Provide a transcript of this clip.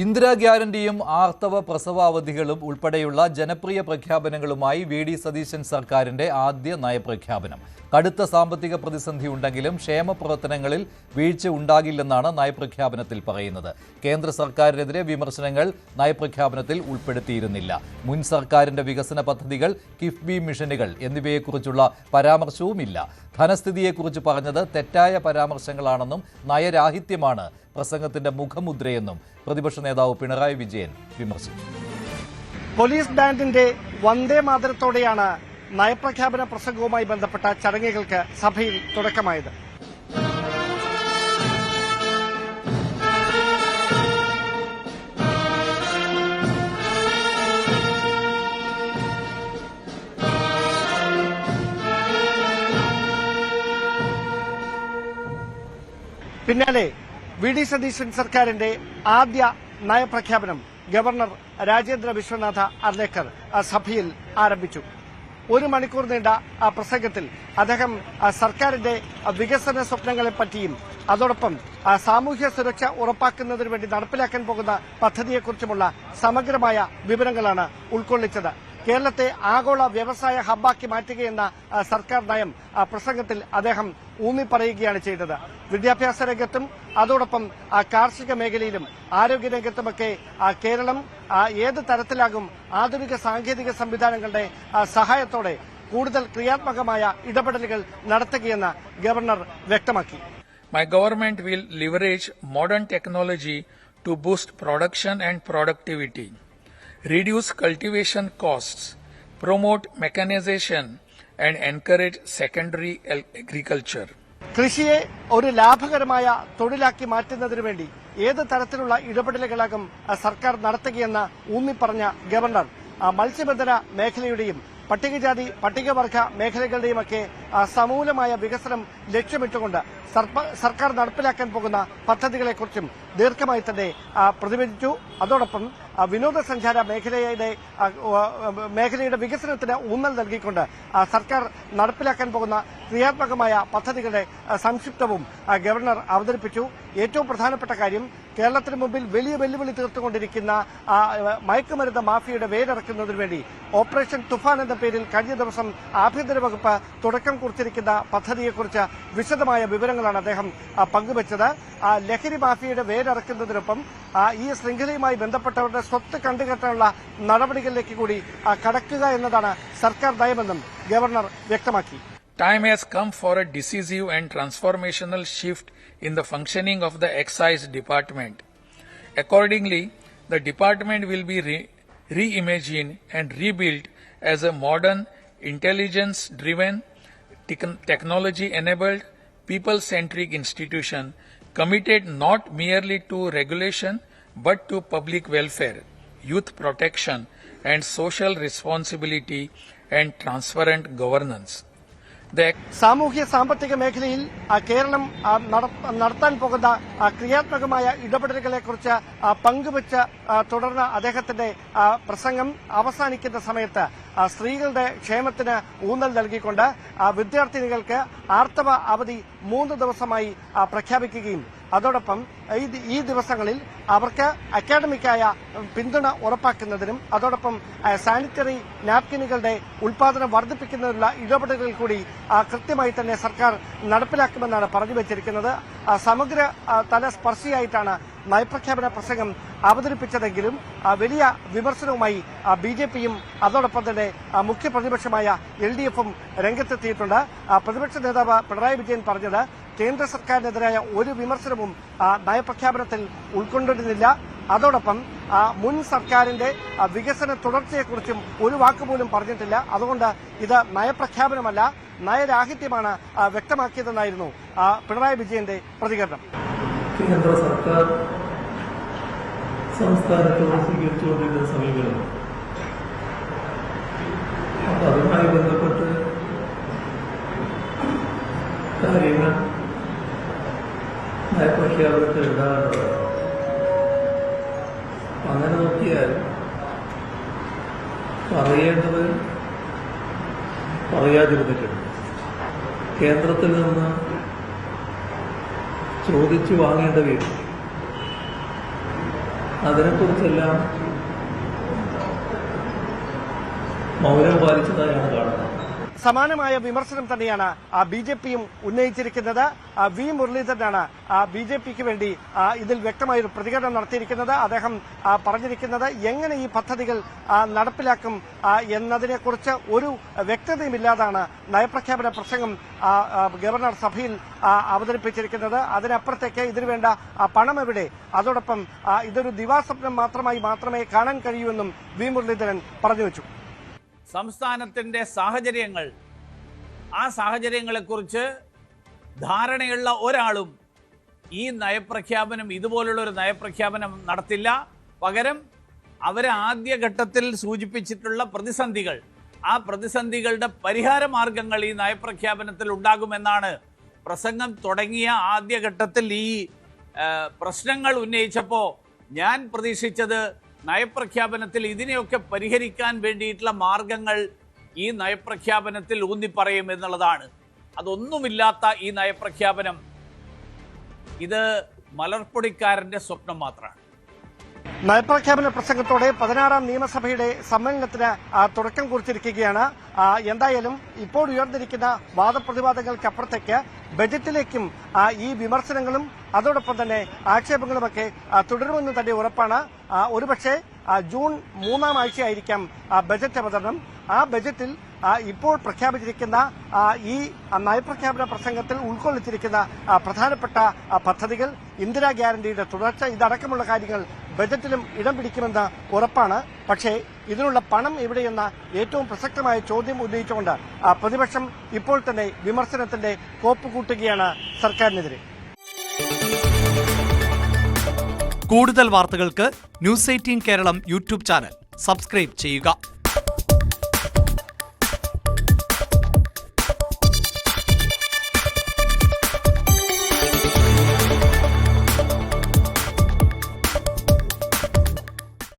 ഇന്ദിരാ ഗ്യാരണ്ടിയും ആർത്തവ പ്രസവ അവധികളും ഉൾപ്പെടെയുള്ള ജനപ്രിയ പ്രഖ്യാപനങ്ങളുമായി വി.ഡി. സതീശൻ സർക്കാരിന്റെ ആദ്യ നയപ്രഖ്യാപനം. കടുത്ത സാമ്പത്തിക പ്രതിസന്ധി ഉണ്ടെങ്കിലും ക്ഷേമ പ്രവർത്തനങ്ങളിൽ വീഴ്ച ഉണ്ടാകില്ലെന്നാണ് നയപ്രഖ്യാപനത്തിൽ പറയുന്നത്. കേന്ദ്ര സർക്കാരിനെതിരെ വിമർശനങ്ങൾ നയപ്രഖ്യാപനത്തിൽ ഉൾപ്പെടുത്തിയിരുന്നില്ല. മുൻ സർക്കാരിന്റെ വികസന പദ്ധതികൾ, കിഫ്ബി മിഷനുകൾ എന്നിവയെക്കുറിച്ചുള്ള പരാമർശവുമില്ല. ധനസ്ഥിതിയെക്കുറിച്ച് പറഞ്ഞത് തെറ്റായ പരാമർശങ്ങളാണെന്നും നയരാഹിത്യമാണ് പ്രസംഗത്തിന്റെ മുഖമുദ്രയെന്നും പ്രതിപക്ഷ നേതാവ് പിണറായി വിജയൻ വിമർശിച്ചു. പോലീസ് ബാൻഡിന്റെ വന്ദേ മാതരത്തോടെയാണ് നയപ്രഖ്യാപന പ്രസംഗവുമായി ബന്ധപ്പെട്ട ചടങ്ങുകൾക്ക് സഭയിൽ തുടക്കമായത്. പിന്നാലെ വി.ഡി. സതീശൻ സർക്കാരിന്റെ ആദ്യ നയപ്രഖ്യാപനം ഗവർണർ രാജേന്ദ്ര വിശ്വനാഥ അർലേക്കർ സഭയിൽ ആരംഭിച്ചു. 1 മണിക്കൂർ നീണ്ട പ്രസംഗത്തിൽ അദ്ദേഹം സർക്കാരിന്റെ വികസന സ്വപ്നങ്ങളെപ്പറ്റിയും അതോടൊപ്പം സാമൂഹ്യ സുരക്ഷ ഉറപ്പാക്കുന്നതിന് വേണ്ടി നടപ്പിലാക്കാൻ പോകുന്ന പദ്ധതിയെക്കുറിച്ചുമുള്ള സമഗ്രമായ വിവരങ്ങളാണ് ഉൾക്കൊള്ളിച്ചത്. കേരളത്തെ ആഗോള വ്യവസായ ഹബ്ബാക്കി മാറ്റുകയെന്ന സർക്കാർ നയം പ്രസംഗത്തിൽ അദ്ദേഹം ഊന്നിപ്പറയുകയാണ് ചെയ്തത്. വിദ്യാഭ്യാസ രംഗത്തും അതോടൊപ്പം കാർഷിക മേഖലയിലും ആരോഗ്യരംഗത്തുമൊക്കെ കേരളം ഏത് തരത്തിലാകും ആധുനിക സാങ്കേതിക സംവിധാനങ്ങളുടെ സഹായത്തോടെ കൂടുതൽ ക്രിയാത്മകമായ ഇടപെടലുകൾ നടത്തുകയെന്ന് ഗവർണർ വ്യക്തമാക്കി. My government will leverage modern technology to boost production and productivity, reduce cultivation costs, promote mechanization and encourage secondary agriculture. കൃഷിയെ ഒരു ലാഭകരമായ തൊഴിലാക്കി മാറ്റുന്നതിനു വേണ്ടി ഏത് തരത്തിലുള്ള ഇടപെടലുകളാകും സർക്കാർ നടത്തുകയെന്ന് ഊന്നിപ്പറഞ്ഞ ഗവർണർ മത്സ്യബന്ധന മേഖലയുടെയും പട്ടികജാതി പട്ടികവർഗ മേഖലകളുടെയുമൊക്കെ സമൂലമായ വികസനം ലക്ഷ്യമിട്ടുകൊണ്ട് സർക്കാർ നടപ്പിലാക്കാൻ പോകുന്ന പദ്ധതികളെക്കുറിച്ചും ദീർഘമായി തന്നെ പ്രതിപാദിച്ചു. അതോടൊപ്പം വിനോദസഞ്ചാര മേഖലയുടെ വികസനത്തിന് ഊന്നൽ നൽകിക്കൊണ്ട് സർക്കാർ നടപ്പിലാക്കാൻ പോകുന്ന ക്രിയാത്മകമായ പദ്ധതികളുടെ സംക്ഷിപ്തവും ഗവർണർ അവതരിപ്പിച്ചു. ഏറ്റവും പ്രധാനപ്പെട്ട കാര്യം, കേരളത്തിന് മുമ്പിൽ വലിയ വെല്ലുവിളി തീർത്തുകൊണ്ടിരിക്കുന്ന മയക്കുമരുന്ന് മാഫിയയുടെ വേരറക്കുന്നതിനു വേണ്ടി ഓപ്പറേഷൻ തുഫാൻ എന്ന പേരിൽ കഴിഞ്ഞ ദിവസം ആഭ്യന്തര വകുപ്പ് തുടക്കം കുറിച്ചിരിക്കുന്ന പദ്ധതിയെക്കുറിച്ച് വിശദമായ വിവരങ്ങളാണ് അദ്ദേഹം പങ്കുവച്ചത്. ലഹരി മാഫിയയുടെ വേരറക്കുന്നതിനൊപ്പം ഈ ശൃംഖലയുമായി ബന്ധപ്പെട്ടവരുടെ സ്വത്ത് കണ്ടുകെട്ടാനുള്ള നടപടികളിലേക്ക് കൂടി കടക്കുക എന്നതാണ് സർക്കാർ നയമെന്നും ഗവർണർ വ്യക്തമാക്കി. Time has come for a decisive and transformational shift in the functioning of the excise department. Accordingly, the department will be reimagined and rebuilt as a modern, intelligence-driven, technology-enabled, people-centric institution committed not merely to regulation but to public welfare, youth protection and social responsibility and transparent governance. സാമൂഹ്യ സാമ്പത്തിക മേഖലയിൽ കേരളം നടത്താൻ പോകുന്ന ക്രിയാത്മകമായ ഇടപെടലുകളെക്കുറിച്ച് പങ്കുവച്ച് തുടർന്ന് അദ്ദേഹത്തിന്റെ പ്രസംഗം അവസാനിക്കുന്ന സമയത്ത് സ്ത്രീകളുടെ ക്ഷേമത്തിന് ഊന്നൽ നൽകിക്കൊണ്ട് വിദ്യാർത്ഥിനികൾക്ക് ആർത്തവ അവധി 3 ദിവസമായി പ്രഖ്യാപിക്കുകയും അതോടൊപ്പം ഈ ദിവസങ്ങളിൽ അവർക്ക് അക്കാഡമിക്കായ പിന്തുണ ഉറപ്പാക്കുന്നതിനും അതോടൊപ്പം സാനിറ്ററി നാപ്കിനുകളുടെ ഉൽപാദനം വർദ്ധിപ്പിക്കുന്നതിനുള്ള ഇടപെടലുകൾ കൂടി കൃത്യമായി തന്നെ സർക്കാർ നടപ്പിലാക്കുമെന്നാണ് പറഞ്ഞു വെച്ചിരിക്കുന്നത്. സമഗ്ര തല സ്പർശിയായിട്ടാണ് നയപ്രഖ്യാപന പ്രസംഗം അവതരിപ്പിച്ചതെങ്കിലും വലിയ വിമർശനവുമായി ബിജെപിയും അതോടൊപ്പം തന്നെ മുഖ്യ പ്രതിപക്ഷമായ LDFും രംഗത്തെത്തിയിട്ടുണ്ട്. പ്രതിപക്ഷ നേതാവ് പിണറായി വിജയൻ പറഞ്ഞത് കേന്ദ്ര സർക്കാരിനെതിരായ ഒരു വിമർശനവും നയപ്രഖ്യാപനത്തിൽ ഉൾക്കൊണ്ടിരുന്നില്ല. അതോടൊപ്പം മുൻ സർക്കാരിന്റെ വികസന തുടർച്ചയെക്കുറിച്ചും ഒരു വാക്കുപോലും പറഞ്ഞിട്ടില്ല. അതുകൊണ്ട് ഇത് നയപ്രഖ്യാപനമല്ല, നയരാഹിത്യമാണ് വ്യക്തമാക്കിയതെന്നായിരുന്നു പിണറായി വിജയന്റെ പ്രതികരണം. കേന്ദ്ര സർക്കാർ സംസ്ഥാനത്തോട് സ്വീകരിച്ചുകൊണ്ടിരുന്ന സമീപനം, അതുമായി ബന്ധപ്പെട്ട് കാര്യങ്ങൾ നയപ്രഖ്യാപനത്തിൽ ഉണ്ടാകേണ്ടത്. അങ്ങനെ നോക്കിയാൽ പറയേണ്ടത് പറയാതിരുന്നിട്ടുണ്ട്. കേന്ദ്രത്തിൽ നിന്ന് ചോദിച്ചു വാങ്ങേണ്ട വരും. അതിനെക്കുറിച്ചെല്ലാം മൗനം പാലിച്ചതായാണ് കാണുന്നത്. സമാനമായ വിമർശനം തന്നെയാണ് ബി.ജെ.പിയും ഉന്നയിച്ചിരിക്കുന്നത്. വി മുരളീധരനാണ് ബി.ജെ.പിക്ക് വേണ്ടി ഇതിൽ വ്യക്തമായൊരു പ്രതികരണം നടത്തിയിരിക്കുന്നത്. അദ്ദേഹം പറഞ്ഞിരിക്കുന്നത് എങ്ങനെ ഈ പദ്ധതികൾ നടപ്പിലാക്കും എന്നതിനെക്കുറിച്ച് ഒരു വ്യക്തതയുമില്ലാതാണ് നയപ്രഖ്യാപന പ്രസംഗം ഗവർണർ സഭയിൽ അവതരിപ്പിച്ചിരിക്കുന്നത്. അതിനപ്പുറത്തേക്ക് ഇതിനുവേണ്ട പണം എവിടെ, അതോടൊപ്പം ഇതൊരു ദിവാസ്വപ്നം മാത്രമേ കാണാൻ കഴിയൂവെന്നും വി മുരളീധരൻ പറഞ്ഞുവെച്ചു. സംസ്ഥാനത്തിൻ്റെ സാഹചര്യങ്ങൾ, ആ സാഹചര്യങ്ങളെക്കുറിച്ച് ധാരണയുള്ള ഒരാളും ഈ നയപ്രഖ്യാപനം, ഇതുപോലുള്ളൊരു നയപ്രഖ്യാപനം നടത്തില്ല. പകരം അവർ ആദ്യഘട്ടത്തിൽ സൂചിപ്പിച്ചിട്ടുള്ള പ്രതിസന്ധികൾ, ആ പ്രതിസന്ധികളുടെ പരിഹാര മാർഗങ്ങൾ ഈ നയപ്രഖ്യാപനത്തിൽ ഉണ്ടാകുമെന്നാണ് പ്രസംഗം തുടങ്ങിയ ആദ്യഘട്ടത്തിൽ ഈ പ്രശ്നങ്ങൾ ഉന്നയിച്ചപ്പോൾ ഞാൻ പ്രതീക്ഷിച്ചത്. നയപ്രഖ്യാപനത്തിൽ ഇതിനെയൊക്കെ പരിഹരിക്കാൻ വേണ്ടിയിട്ടുള്ള മാർഗങ്ങൾ ഈ നയപ്രഖ്യാപനത്തിൽ ഊന്നിപ്പറയും എന്നുള്ളതാണ്. അതൊന്നുമില്ലാത്ത ഈ നയപ്രഖ്യാപനം ഇത് മലർപ്പൊടിക്കാരന്റെ സ്വപ്നം മാത്രമാണ്. നയപ്രഖ്യാപന പ്രസംഗത്തോടെ 16ാം നിയമസഭയുടെ സമ്മേളനത്തിന് തുടക്കം കുറിച്ചിരിക്കുകയാണ്. എന്തായാലും ഇപ്പോൾ ഉയർന്നിരിക്കുന്ന വാദപ്രതിവാദങ്ങൾക്കപ്പുറത്തേക്ക് ബജറ്റിലേക്കും ഈ വിമർശനങ്ങളും അതോടൊപ്പം തന്നെ ആക്ഷേപങ്ങളുമൊക്കെ തുടരുമെന്ന് തന്നെ ഉറപ്പാണ്. ഒരുപക്ഷെ ജൂൺ 3-ാം ആഴ്ചയായിരിക്കാം ബജറ്റ് അവതരണം. ആ ബജറ്റിൽ ഇപ്പോൾ പ്രഖ്യാപിച്ചിരിക്കുന്ന ഈ നയപ്രഖ്യാപന പ്രസംഗത്തിൽ ഉൾക്കൊള്ളിച്ചിരിക്കുന്ന പ്രധാനപ്പെട്ട പദ്ധതികൾ, ഇന്ദിരാ ഗ്യാരണ്ടിയുടെ തുടർച്ച, ഇതടക്കമുള്ള കാര്യങ്ങൾ ബജറ്റിലും ഇടം പിടിക്കുമെന്ന് ഉറപ്പാണ്. പക്ഷേ ഇതിനുള്ള പണം എവിടെയെന്ന ഏറ്റവും പ്രസക്തമായ ചോദ്യം ഉന്നയിച്ചുകൊണ്ട് പ്രതിപക്ഷം ഇപ്പോൾ തന്നെ വിമർശനത്തിന്റെ കോപ്പ് കൂട്ടുകയാണ് സർക്കാരിനെതിരെ. കൂടുതൽ വാർത്തകൾക്ക് news 18 Keralam YouTube channel subscribe ചെയ്യുക.